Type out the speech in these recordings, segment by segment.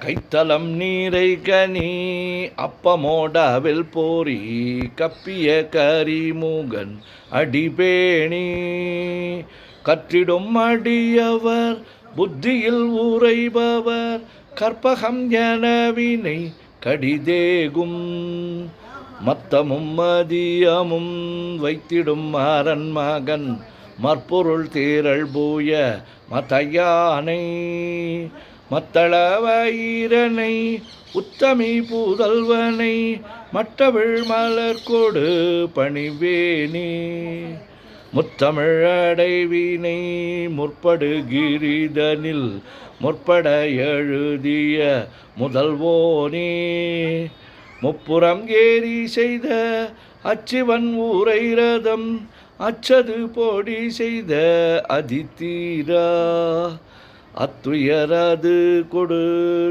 கைத்தலம் நீரை கனி அப்பமோடவில் போரி கப்பிய கரிமுகன் அடிபேணி கற்றிடும் அடியவர் புத்தியில் உரைபவர் கற்பகம் எனவினை கடிதேகும் மத்தமும் மதியமும் வைத்திடும் அரண் மகன் மற்பொருள் தேரல் பூய மதையானை மத்தளவயிரனை உத்தமி புதல்வனை மட்டவிழ் மலர்கொடு பணிவேனே முத்தமிழ் அடைவினை முற்படுகிரிதனில் முற்பட எழுதிய முதல்வோனே முப்புறம் ஏறி செய்த அச்சிவன் ஊரை ரதம் அச்சது போடி செய்த அதித்தீரா அத்துயரது கொடு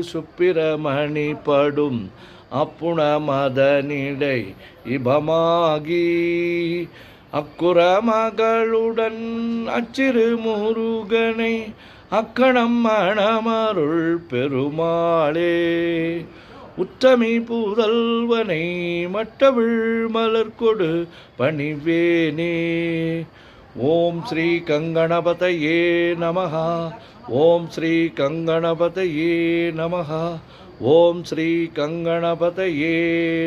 சுப்பிரமணி படும் அப்புண மதனிடை இபமாகி அக்குற மகளுடன் அச்சிறு முருகனை அக்கணம் மணமருள் பெருமாளே உத்தமி புதல்வனை மட்டவிழ் மலர்கொடு பணிவேனே. ஓம் ஸ்ரீ கங்கணபதயே நமஹ. ஓம் ஸ்ரீ கங்கணபதயே நமஹ. ஓம் ஸ்ரீ கங்கணபதயே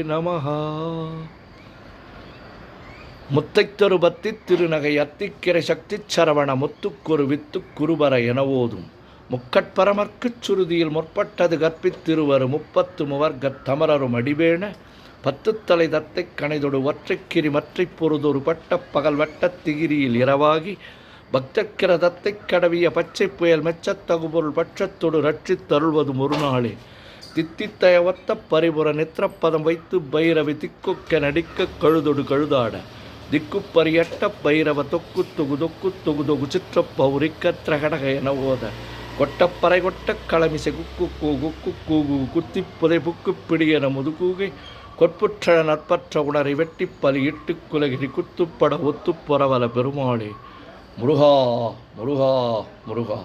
நமஹ. முத்தைத்தொரு பத்தி திருநகை அத்திக்கிரை சக்தி சரவண முத்துக்குரு வித்து குருபர என ஓதும் முக்கட்பரமர்க்குச் சுருதியில் முற்பட்டது கற்பித்திருவரு 30 முவர்கத் தமரரும் அடிவேண 10 தலை தத்தை கணைதொடு ஒற்றைக்கிரி மற்றைப் பொருதொரு பட்ட பகல் வட்டத் திகிரியில் இரவாகி பக்தக்கிர தத்தை கடவிய பச்சை புயல் மெச்சத்தகுபொருள் பட்சத்தொடு ரட்சித்தருள்வதும் ஒரு நாளே தித்தித்தய ஒத்த பரிபுற நித்திரப்பதம் வைத்து பைரவி திக்குக்க நடிக்க கழுதொடு கழுதாட திக்குப்பரியட்ட பைரவ தொக்கு தொகு தொக்கு தொகு தொகு சிற்றப்பௌரிக்க திரகடக என ஓத கொட்டப்பறை கொட்ட களமிசை குக்கு கூகு குக்கூகு குத்தி புதை புக்கு பிடியென முதுகூகை கொட்புற்ற நற்பற்ற உணரை வெட்டி பலி இட்டு குலகிரி குத்துப்பட ஒத்துப்பொறவல பெருமாளே முருகா முருகா முருகா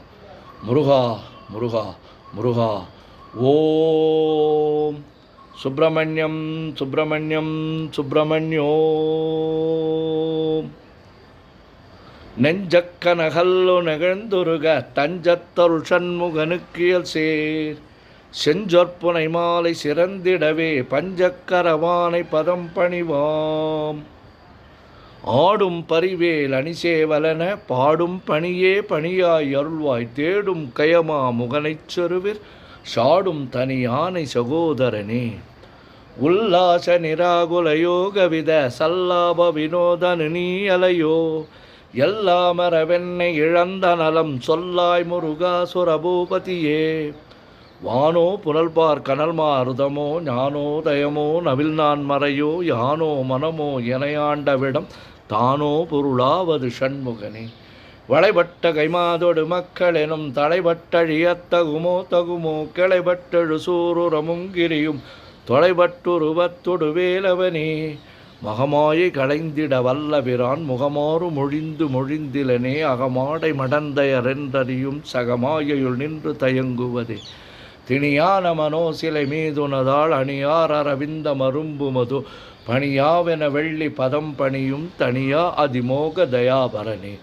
முருகா முருகா முருகா. ஓம் சுப்பிரமணியம் சுப்பிரமணியம் சுப்பிரமணியோ. நெஞ்சக்கனகல்லு நெகழ்ந்துருக தஞ்சத்தருள் சண்முகனுக்கியல் சேர் செஞ்சொற்புனை மாலை சிறந்திடவே பஞ்சக்கரவானை பதம் பணிவாம் ஆடும் பரிவேல் அணிசேவலன பாடும் பணியே பணியாய் அருள்வாய் தேடும் கயமா முகனைச் சொருவிர் சாடும் தனி யானை சகோதரனே உல்லாச நிராகுல யோகவித சல்லாப வினோதனு நீ அலையோ எல்லாமரவென்னை இழந்த நலம் சொல்லாய் முருகாசுரபூபதியே வானோ புனல்பார் கனல் மாருதமோ ஞானோதயமோ நவில் நான் மறையோ யானோ மனமோ எனையாண்டவிடம் தானோ பொருளாவது ஷண்முகனே வளைபட்ட கைமாதொடு மக்கள் எனும் தலைபட்டழியத்தகுமோ தகுமோ கிளைபட்டழு சூருரமுங்கிரியும் தொலைபட்டுருவத்தொடு வேலவனே மகமாயை களைந்திட வல்லபிரான் முகமாறு மொழிந்து மொழிந்திலனே அகமாடை மடந்தையரென்றறியும் சகமாயையுள் நின்று தயங்குவதே திணியான மனோசிலை மீதுனதால் அணியார் அரவிந்த மரும்பு மது பணியாவென வெள்ளி பதம் பணியும் தனியா அதிமோக தயாபரனே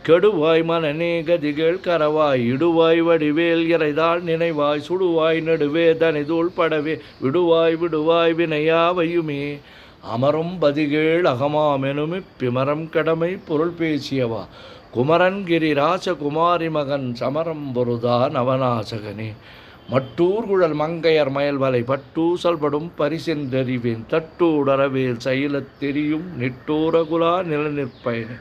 கெடுவாய் மனநே கதிகள் கரவாய் இடுவாய் வடிவேல் இறைதாள் நினைவாய் சுடுவாய் நடுவே தனிதூள் படவே விடுவாய் விடுவாய் வினையாவையுமே அமரும் பதிகேள் அகமாமெனுமி பிமரம் கடமை பொருள் பேசியவா குமரன்கிரி ராசகுமாரி மகன் சமரம் பொருதா நவநாசகனே மட்டூர்குழல் மங்கையர் மயல்வலை பட்டூசல்படும் பரிசென்றறிவேன் தட்டூடரவேல் சைலத் தெரியும் நிட்டூரகுலா நிலநிற்பயனே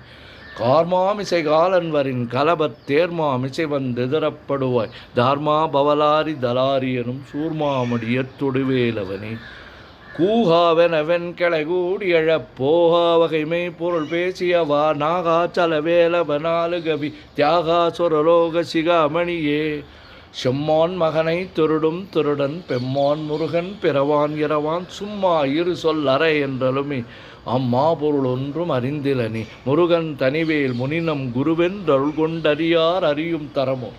கார்மாமிசை காலன்வரின் கலபத் தேர்மாமிசை வந்தெதிரப்படுவாய் தார்மா பவலாரி தலாரி எனும் சூர்மாமடியத் தொடுவேலவனே கூகாவெனவென் கிளை கூடியழப் போகா வகைமை பொருள் பேசியவா நாகாச்சல வேலவனாலு கவி தியாகாசுரலோக சிகாமணியே செம்மான் மகனை திருடும் திருடன் பெம்மான் முருகன் பிறவான் இரவான் சும்மா இரு சொல் அறை என்றலுமே அம்மா பொருள் ஒன்றும் அறிந்திலனி முருகன் தனிவேல் முனினம் குருவென்றருள் கொண்டறியார் அறியும் தரமோ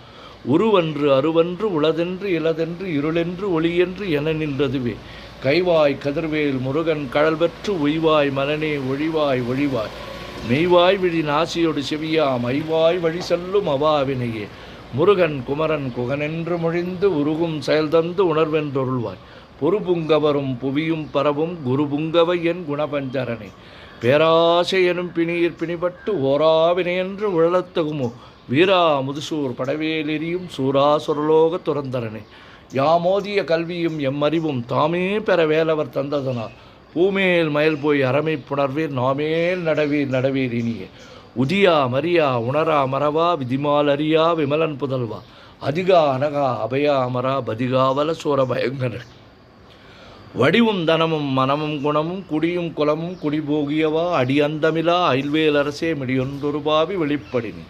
உருவன்று அருவன்று உளதென்று இலதென்று இருளென்று ஒளியென்று என நின்றதுவே கைவாய் கதிர்வேல் முருகன் கழல் பெற்று உய்வாய் மலனே ஒழிவாய் ஒழிவாய் மெய்வாய் விழி நாசியோடு செவியாம் ஐவாய் வழி செல்லும் அவாவினையே முருகன் குமரன் குகனென்று மொழிந்து உருகும் செயல்தந்து உணர்வென்றொருள்வாய் பொறுபுங்கவரும் புவியும் பரவும் குருபுங்கவை என் குணபஞ்சரனை பேராசை எனும் பிணியிற் பிணிபட்டு ஓராவினையென்று உழலத்தகுமோ வீரா முதுசூர் படவேலெறியும் சூரா சுரலோக துறந்தரனே யாமோதிய கல்வியும் எம்மறிவும் தாமே பெற வேலவர் தந்ததனார் பூமேல் மயல் போய் அறமை புணர்வீர் நாமேல் நடவீர் நடவீர் இனியே உதியா மரியா உணரா மரவா விதிமால் அறியா விமலன் புதல்வா அதிகா அனகா அபயா அமரா பதிகாவல சூர பயங்கர வடிவும் தனமும் மனமும் குணமும் குடியும் குலமும் குடிபோகியவா அடியந்தமிலா அயில்வேலரசே மிடியொன்றொருபாவி வெளிப்படினி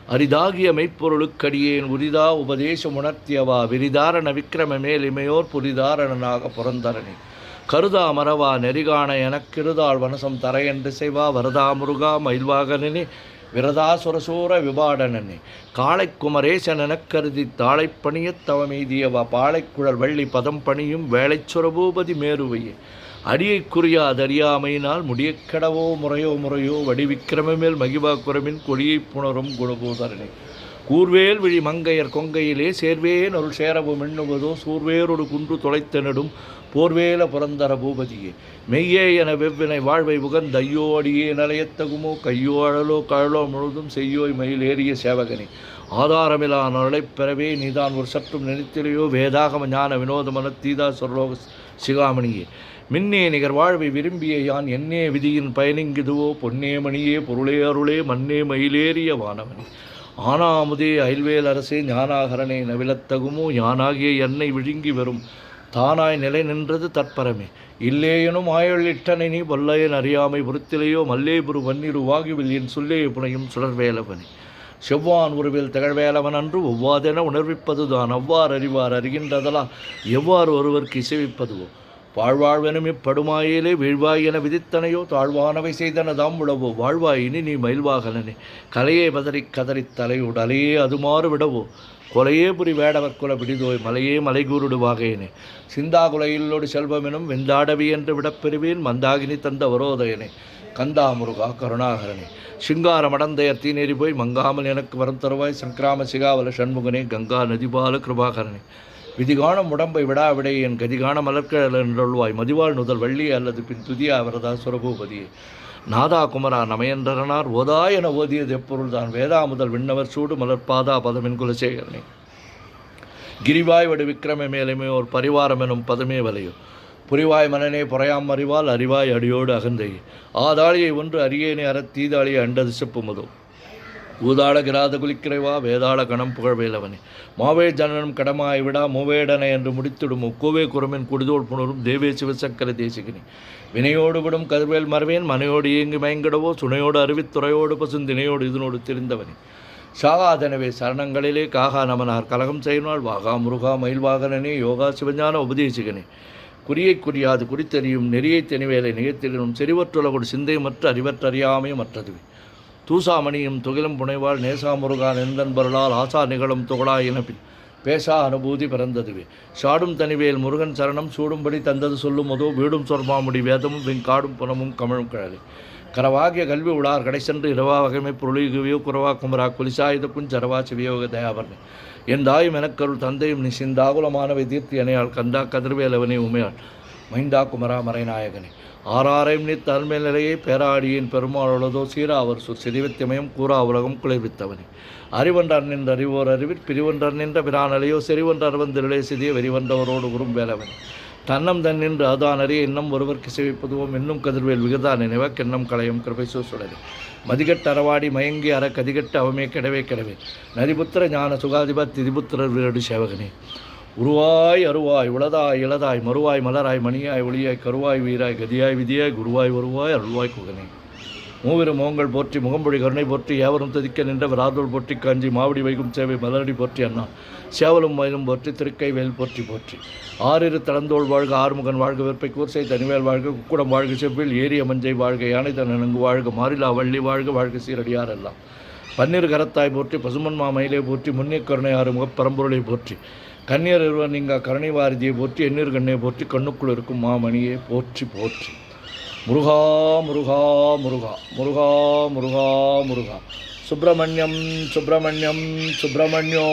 அரிதாகிய மெய்ப்பொருளுக்கடியேன் உரிதா உபதேசம் உணர்த்தியவா விரிதாரண விக்கிரம மேல் இமையோர் புரிதாரணனாக புறந்தரணி கருதா மரவா நெறிகாண எனக்கிருதாள் வனசம் தரையென்று செய்வா வரதா முருகா மயில்வாகனே விரதா சுரசூர விபாடனே காளை குமரேசன் எனக் கருதி தாளைப்பணியத் தவமெய்தியவா பாளைக்குழல் வள்ளி பதம் பணியும் வேளைச்சுரபூபதி மேருவையே அடியைக்குரியாதறியாமையினால் முடியக்கடவோ முறையோ முறையோ வடிவிக்கிரமமேல் மகிபா குரமின் கொடியைப் புணரும் குணபூதரனே கூர்வேல் விழி மங்கையர் கொங்கையிலே சேர்வேன் அருள் சேரவும் எண்ணுவதோ சூர்வேரொடு குன்று தொலைத்தெனடும் போர்வேல புரந்தர பூபதியே மெய்யே என வெவ்வினை வாழ்வை உகந்த ஐயோ அடியே நலையத்தகுமோ கையோ அழலோ கழலோ முழுதும் செய்யோய் மயில் ஏறிய சேவகனே ஆதாரமிலா நலைப் பெறவே நீதான் ஒரு சற்றும் நினைத்திலையோ வேதாகம ஞான வினோதமன தீதா சொர்லோக சிகாமணியே மின்னே நிகர் வாழ்வை விரும்பிய யான் என்னே விதியின் பயனிங்குதுவோ பொன்னே மணியே பொருளே அருளே மண்ணே மயிலேறிய வானவனே ஆனாமுதே அயில்வேல் அரசே ஞானாகரனே நவிலத்தகுமோ யானாகிய என்னை விழுங்கி வரும் தானாய் நிலை நின்றது தற்பரமே இல்லேயனும் ஆயுள் இட்டனை நீ வல்லையன் அறியாமை பொறுத்திலேயோ மல்லேபுரு வன்னிருவாகிவில் என் சொல்லே புனையும் சுடர்வேலவனே செவ்வான் உருவில் திகழ்வேலவன் அன்று ஒவ்வாதென உணர்விப்பதுதான் அவ்வாறு அறிவார் அறிகின்றதெல்லாம் எவ்வாறு ஒருவருக்கு இசைவிப்பதுவோ வாழ்வாழ்வெனும் இப்படுமாயிலே வீழ்வாய் என விதித்தனையோ தாழ்வானவை செய்தனதாம் உழவோ வாழ்வாய் இனி நீ மயில்வாகனே கலையே பதறிக் கதறித் தலையுடலையே அதுமாறு விடவோ கொலையே புரி வேடவர் குல பிடிதோய் மலையே மலைகூருடு வாகையனே சிந்தாகுலையில்லோடு செல்வமெனும் வெந்தாடவி என்று விடப்பெறுவேன் மந்தாகினி தந்த வரோதயனே கந்தா முருகா கருணாகரனே சிங்கார மடந்தையர் தீநேறி போய் மங்காமல் எனக்கு வரம் தருவாய் சங்கிராம சிகாவல சண்முகனே கங்கா நதிபால கிருபாகரனே விதிகாணம் உடம்பை விடாவிடை என் கதிகாண மலர்கழல் என்றொள்வாய் மதிவாள் நுதல் வள்ளி அல்லது பின் துதியா வரதா சுரபூபதியே நாதா குமரா நமையன்றனார் ஓதா என ஓதியது எப்பொருள்தான் வேதா முதல் விண்ணவர் சூடு மலர்பாதா பதமின் குலசேகரனே கிரிவாய் வடு விக்கிரம மேலுமே ஒரு பரிவாரம் எனும் பதமே வலையோ புரிவாய் மனனே புறையாம் அறிவால் அறிவாய் அடியோடு அகந்தையே ஆதாளியை ஒன்று அரியேனே அறத் தீதாளியை அண்டது செப்புமதோ ஊதாள கிராத குலிக்கிறைவா வேதாள கணம் புகழ்வேலவனே மாவே ஜனனம் கடமாய் விடா மூவேடனை என்று முடித்திடும் உக்கோவே குரமின் குடிதோள் புணரும் தேவே சிவசக்கர தேசிகினி வினையோடு விடும் கதிர்வேல் மறவேன் மனையோடு இயங்கி மயங்கிடவோ சுனையோடு அறிவித்துறையோடு பசுந்தினையோடு இதனோடு தெரிந்தவனே சாகாதனவே சரணங்களிலே காகா நமனார் கலகம் செய்யினால் வாகா முருகா மயில்வாகனனே யோகா சிவஞான உபதேசிகனே குறியை குறியாது குறித்தறியும் நெறியை தெனிவேலை நிகழ்த்திலும் செறிவற்றுலகோடு சிந்தை மற்ற அறிவற்றறியாமை மற்றதுவே தூசாமணியும் துகிலும் புனைவாள் நேசா முருகா நெந்தன்பொருளால் ஆசா நிகழும் துகழா இனப்பின் பேசா அனுபூதி பிறந்ததுவே சாடும் தனிவேல் முருகன் சரணம் சூடும்படி தந்தது சொல்லும் அதோ வீடும் சொர்மாமுடி வேதமும் வெங்காடும் புனமும் கமழும் கிழலை கரவாகிய கல்வி உளார் கடை சென்று இரவா வகைமை பொருளிகுவியோ குறவா குமரா குலிசாயுதப்பும் சரவா சிவியோக தயாபரணி என் தாயும் எனக்கருள் தந்தையும் நீ சிந்தாகுலமானவை தீர்த்தி அணையாள் கந்தா கதிர்வேலவனே உமையாள் மைந்தா குமரா மறைநாயகனே ஆறாரையும் நீ தன்மேல் நிலையை பேராடியின் பெருமாளதோ சீரா அவர் சிறிவத்தியமயம் கூறா உலகம் குளிர்வித்தவனே அறிவொன்றார் நின்ற அறிவோர் அறிவிற் பிரிவொன்றார் நின்ற பிரானலையோ செறிவொன்றார் வந்திரலே சிதிய வெறிவந்தவரோடு உறும் வேலவன் தன்னம் தன் நின்று அதான் அறிய இன்னும் ஒருவருக்கு சேவிப்பதுவோம் இன்னும் கதிர்வேல் விகதா நினைவக் எண்ணம் களையும் கிருபைசோ சுடரே மதிகட்டு அறவாடி மயங்கி அற கதிகட்டு அவமே கிடவே கிடவே நரிபுத்திர ஞான சுகாதிப திதிபுத்திரர் வீரடு சேவகனே உருவாய் அருவாய் உளதாய் இளதாய் மறுவாய் மலராய் மணியாய் ஒளியாய் கருவாய் வீராய் கதியாய் விதியாய் குருவாய் வருவாய் அருள்வாய் குகனே மூவிரு மோங்கள் போற்றி முகம்பொழி கருணை போற்றி ஏவரும் துதிக்க நின்ற விராதோள் போற்றி காஞ்சி மாவடி வைகும் சேவை மலரடி போற்றி அண்ணா சேவலும் மயிலும் போற்றி திருக்கை வேல் போற்றி போற்றி ஆறிரு தளந்தோள் வாழ்க ஆறுமுகன் வாழ்க வெற்பை கூர்சை தனிவேல் வாழ்க குக்குடம் வாழ்க செவ்வில் ஏரிய மஞ்சை வாழ்க யானை தன் நன்கு வாழ்க மாறிலா வள்ளி வாழ்க வாழ்க சீரடியார் எல்லாம் பன்னீர் கரத்தாய் போற்றி, பசுமன் மாமயிலே போற்றி, முன்னே கருணை ஆறுமுக பரம்பொருளை போற்றி, கண்ணீர் இருவன் நீங்கா கருணை வாரிதியை போற்றி, எண்ணீர் கண்ணை போற்றி, கண்ணுக்குள் இருக்கும் மாமணியை போற்றி போற்றி. முருகா முருகா முருகா முருகா முருகா முருகா. சுப்பிரமணியம் சுப்பிரமணியம் சுப்பிரமணியோ.